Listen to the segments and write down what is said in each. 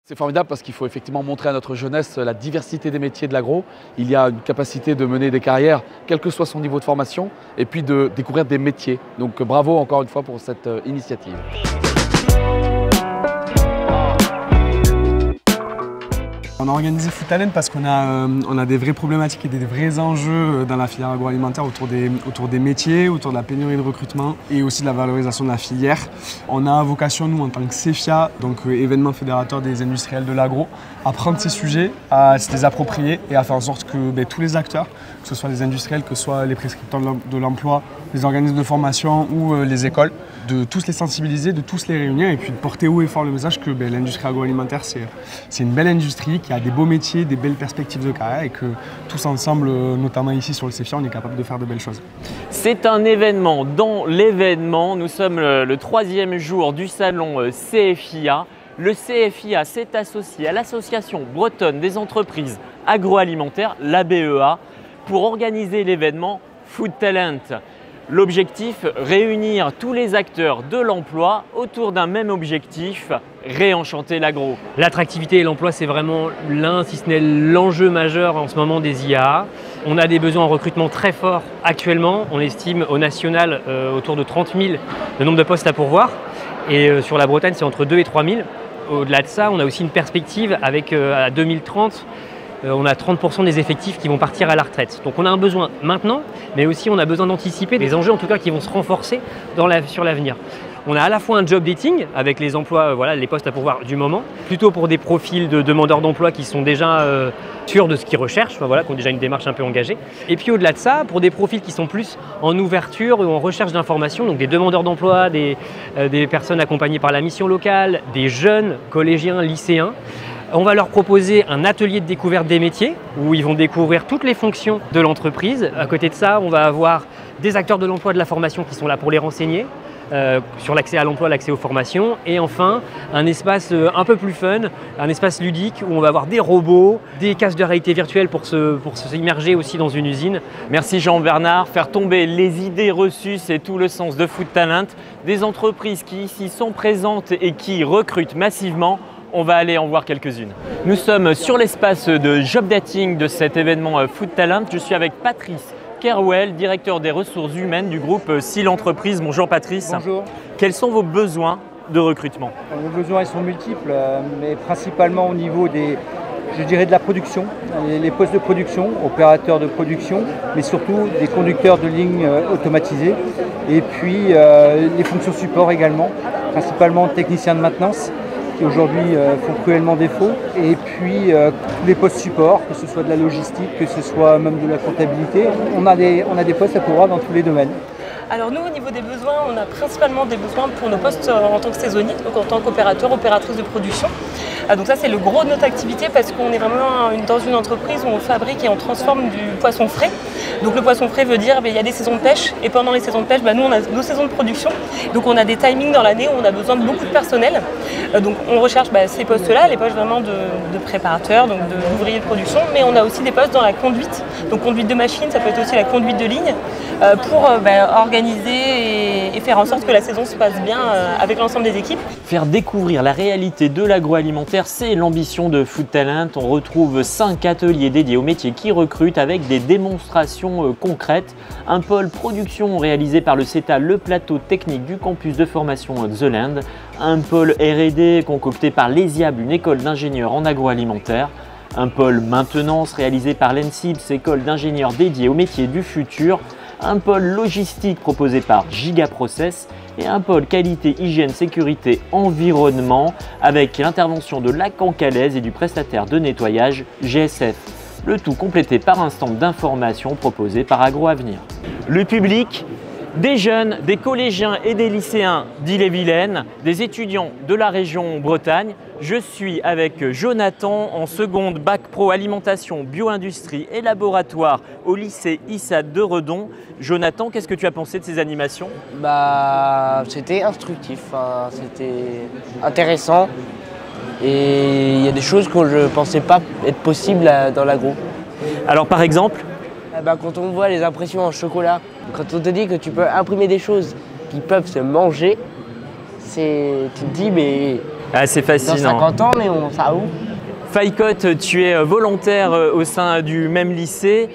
C'est formidable parce qu'il faut effectivement montrer à notre jeunesse la diversité des métiers de l'agro. Il y a une capacité de mener des carrières, quel que soit son niveau de formation, et puis de découvrir des métiers. Donc bravo encore une fois pour cette initiative. On a organisé Food Talent parce qu'on a des vraies problématiques et des vrais enjeux dans la filière agroalimentaire autour des métiers, autour de la pénurie de recrutement et aussi de la valorisation de la filière. On a vocation, nous, en tant que CEFIA, donc événement fédérateur des industriels de l'agro, à prendre ces sujets, à se les approprier et à faire en sorte que tous les acteurs, que ce soit les industriels, que ce soit les prescripteurs de l'emploi, les organismes de formation ou les écoles, de tous les sensibiliser, de tous les réunir et puis de porter haut et fort le message que l'industrie agroalimentaire, c'est une belle industrie qui a des beaux métiers, des belles perspectives de carrière et que tous ensemble, notamment ici sur le CEFIA, on est capable de faire de belles choses. C'est un événement dans l'événement. Nous sommes le 3e jour du salon CEFIA. Le CEFIA s'est associé à l'Association bretonne des entreprises agroalimentaires, l'ABEA, pour organiser l'événement Food Talent. L'objectif, réunir tous les acteurs de l'emploi autour d'un même objectif, réenchanter l'agro. L'attractivité et l'emploi, c'est vraiment l'un, si ce n'est l'enjeu majeur en ce moment des IAA. On a des besoins en recrutement très forts actuellement. On estime au national autour de 30 000 le nombre de postes à pourvoir. Et sur la Bretagne, c'est entre 2 et 3 000. Au-delà de ça, on a aussi une perspective avec à 2030, on a 30% des effectifs qui vont partir à la retraite. Donc on a un besoin maintenant, mais aussi on a besoin d'anticiper des enjeux en tout cas qui vont se renforcer sur l'avenir. On a à la fois un job dating avec les emplois, les postes à pourvoir du moment, plutôt pour des profils de demandeurs d'emploi qui sont déjà sûrs de ce qu'ils recherchent, qui ont déjà une démarche un peu engagée. Et puis au-delà de ça, pour des profils qui sont plus en ouverture ou en recherche d'informations, donc des demandeurs d'emploi, des personnes accompagnées par la mission locale, des jeunes collégiens, lycéens. On va leur proposer un atelier de découverte des métiers où ils vont découvrir toutes les fonctions de l'entreprise. À côté de ça, on va avoir des acteurs de l'emploi et de la formation qui sont là pour les renseigner sur l'accès à l'emploi, l'accès aux formations. Et enfin, un espace un peu plus fun, un espace ludique où on va avoir des robots, des casques de réalité virtuelle pour s'immerger aussi dans une usine. Merci Jean-Bernard. Faire tomber les idées reçues, c'est tout le sens de Food Talent. Des entreprises qui ici sont présentes et qui recrutent massivement. On va aller en voir quelques-unes. Nous sommes sur l'espace de job dating de cet événement Food Talent. Je suis avec Patrice Kerouel, directeur des ressources humaines du groupe SIL Entreprises. Bonjour Patrice. Bonjour. Quels sont vos besoins de recrutement? Nos besoins ils sont multiples, mais principalement au niveau de la production, les postes de production, opérateurs de production, mais surtout des conducteurs de lignes automatisées. Et puis les fonctions support également, principalement techniciens de maintenance, qui aujourd'hui font cruellement défaut, et puis tous les postes support, que ce soit de la logistique, que ce soit même de la comptabilité. On a des postes à pourvoir dans tous les domaines. Alors nous, au niveau des besoins, on a principalement des besoins pour nos postes en tant que saisonnier, donc en tant qu'opérateur, opératrice de production. Donc ça, c'est le gros de notre activité parce qu'on est vraiment dans une entreprise où on fabrique et on transforme du poisson frais. Donc le poisson frais veut dire il y a des saisons de pêche et pendant les saisons de pêche, nous on a nos saisons de production. Donc on a des timings dans l'année où on a besoin de beaucoup de personnel. Donc on recherche ces postes-là, les postes vraiment de préparateurs, donc d'ouvriers de production, mais on a aussi des postes dans la conduite. Donc conduite de machine, ça peut être aussi la conduite de ligne pour organiser et faire en sorte que la saison se passe bien avec l'ensemble des équipes. Faire découvrir la réalité de l'agroalimentaire, c'est l'ambition de Food Talent. On retrouve 5 ateliers dédiés aux métiers qui recrutent avec des démonstrations concrètes. Un pôle production réalisé par le CETA, le plateau technique du campus de formation The Land. Un pôle R&D concocté par l'ESIAB, une école d'ingénieurs en agroalimentaire. Un pôle maintenance réalisé par l'ENSIBS, école d'ingénieurs dédiée aux métiers du futur. Un pôle logistique proposé par Gigaprocess et un pôle qualité, hygiène, sécurité, environnement avec l'intervention de Lacan-Calais et du prestataire de nettoyage GSF. Le tout complété par un stand d'information proposé par AgroAvenir. Le public, des jeunes, des collégiens et des lycéens d'Ille-et-Vilaine, des étudiants de la région Bretagne. Je suis avec Jonathan en seconde bac pro alimentation, bio-industrie et laboratoire au lycée ISAD de Redon. Jonathan, qu'est-ce que tu as pensé de ces animations? C'était instructif, c'était intéressant et il y a des choses que je ne pensais pas être possibles dans l'agro. Alors par exemple? Quand on voit les impressions en chocolat, quand on te dit que tu peux imprimer des choses qui peuvent se manger, tu te dis mais Ah, c'est Dans fascinant. 50 ans, mais ça où? Faïcote, tu es volontaire au sein du même lycée.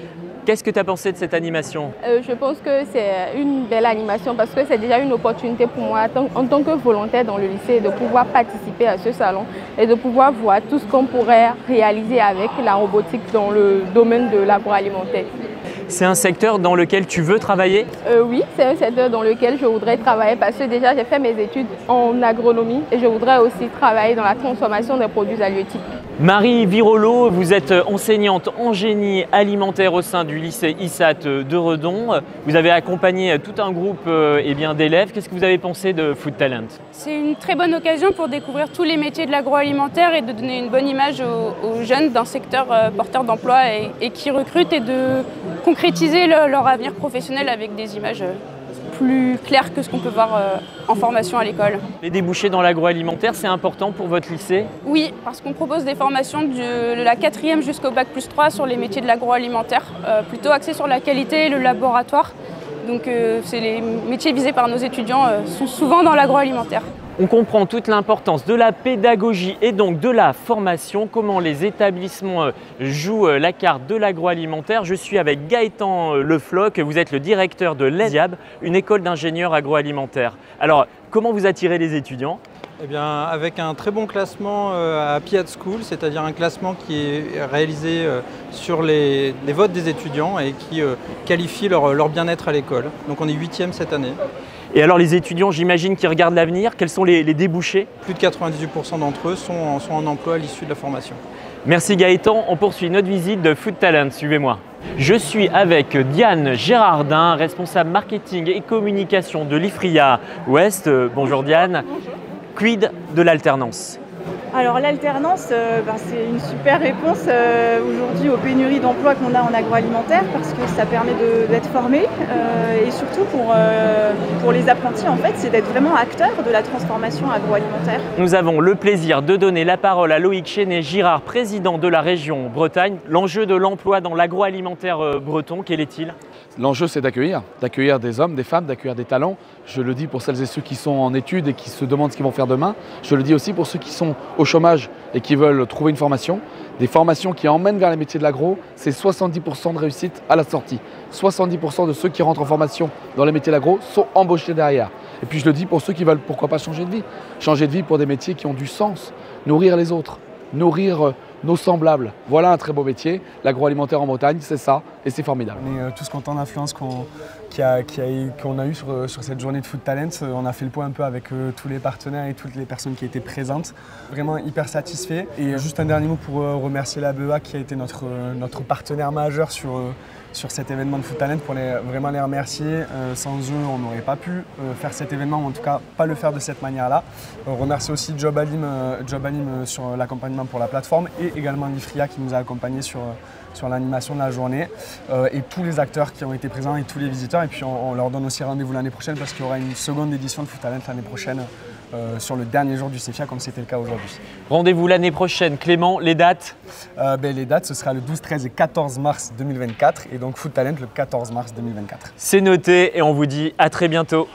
Qu'est-ce que tu as pensé de cette animation? Je pense que c'est une belle animation parce que c'est déjà une opportunité pour moi en tant que volontaire dans le lycée de pouvoir participer à ce salon et de pouvoir voir tout ce qu'on pourrait réaliser avec la robotique dans le domaine de l'agroalimentaire. C'est un secteur dans lequel tu veux travailler? Oui, c'est un secteur dans lequel je voudrais travailler parce que déjà j'ai fait mes études en agronomie et je voudrais aussi travailler dans la transformation des produits halieutiques. Marie Virolo, vous êtes enseignante en génie alimentaire au sein du lycée ISAT de Redon. Vous avez accompagné tout un groupe d'élèves. Qu'est-ce que vous avez pensé de Food Talent? C'est une très bonne occasion pour découvrir tous les métiers de l'agroalimentaire et de donner une bonne image aux jeunes d'un secteur porteur d'emploi et qui recrutent et de concrétiser leur avenir professionnel avec des images plus claires que ce qu'on peut voir en formation à l'école. Les débouchés dans l'agroalimentaire, c'est important pour votre lycée? Oui, parce qu'on propose des formations de la 4e jusqu'au bac+3 sur les métiers de l'agroalimentaire, plutôt axés sur la qualité et le laboratoire. Donc c'est les métiers visés par nos étudiants sont souvent dans l'agroalimentaire. On comprend toute l'importance de la pédagogie et donc de la formation, comment les établissements jouent la carte de l'agroalimentaire. Je suis avec Gaëtan Lefloc, vous êtes le directeur de l'ESIAB, une école d'ingénieurs agroalimentaires. Alors, comment vous attirez les étudiants? Eh bien, avec un très bon classement à PIAT School, c'est-à-dire un classement qui est réalisé sur les votes des étudiants et qui qualifie leur bien-être à l'école. Donc on est 8e cette année. Et alors les étudiants, j'imagine, qui regardent l'avenir, quels sont les débouchés? Plus de 98% d'entre eux sont en emploi à l'issue de la formation. Merci Gaëtan, on poursuit notre visite de Food Talent, suivez-moi. Je suis avec Diane Gérardin, responsable marketing et communication de l'IFRIA Ouest. Bonjour Diane. Quid de l'alternance? Alors l'alternance, c'est une super réponse aujourd'hui aux pénuries d'emplois qu'on a en agroalimentaire parce que ça permet d'être formé et surtout pour les apprentis en fait, c'est d'être vraiment acteurs de la transformation agroalimentaire. Nous avons le plaisir de donner la parole à Loïc Chénet-Girard, président de la région Bretagne. L'enjeu de l'emploi dans l'agroalimentaire breton, quel est-il? L'enjeu, c'est d'accueillir des hommes, des femmes, d'accueillir des talents. Je le dis pour celles et ceux qui sont en études et qui se demandent ce qu'ils vont faire demain. Je le dis aussi pour ceux qui sont au chômage et qui veulent trouver une formation. Des formations qui emmènent vers les métiers de l'agro, c'est 70% de réussite à la sortie. 70% de ceux qui rentrent en formation dans les métiers de l'agro sont embauchés derrière. Et puis je le dis pour ceux qui veulent pourquoi pas changer de vie. Changer de vie pour des métiers qui ont du sens. Nourrir les autres, nourrir nos semblables. Voilà un très beau métier. L'agroalimentaire en Bretagne, c'est ça et c'est formidable. On est tous contents de l'influence qu'on a eue sur cette journée de Food Talent. On a fait le point un peu avec tous les partenaires et toutes les personnes qui étaient présentes. Vraiment hyper satisfait. Et juste un dernier mot pour remercier la BEA qui a été notre partenaire majeur sur cet événement de Food Talent, pour vraiment les remercier. Sans eux, on n'aurait pas pu faire cet événement, ou en tout cas pas le faire de cette manière-là. On remercie aussi Job Alim sur l'accompagnement pour la plateforme et également l'IFRIA qui nous a accompagnés sur l'animation de la journée et tous les acteurs qui ont été présents et tous les visiteurs. Et puis on leur donne aussi rendez-vous l'année prochaine parce qu'il y aura une seconde édition de Food Talent l'année prochaine sur le dernier jour du CEFIA comme c'était le cas aujourd'hui. Rendez-vous l'année prochaine. Clément, les dates? Les dates, ce sera le 12, 13 et 14 mars 2024 et donc Food Talent le 14 mars 2024. C'est noté et on vous dit à très bientôt.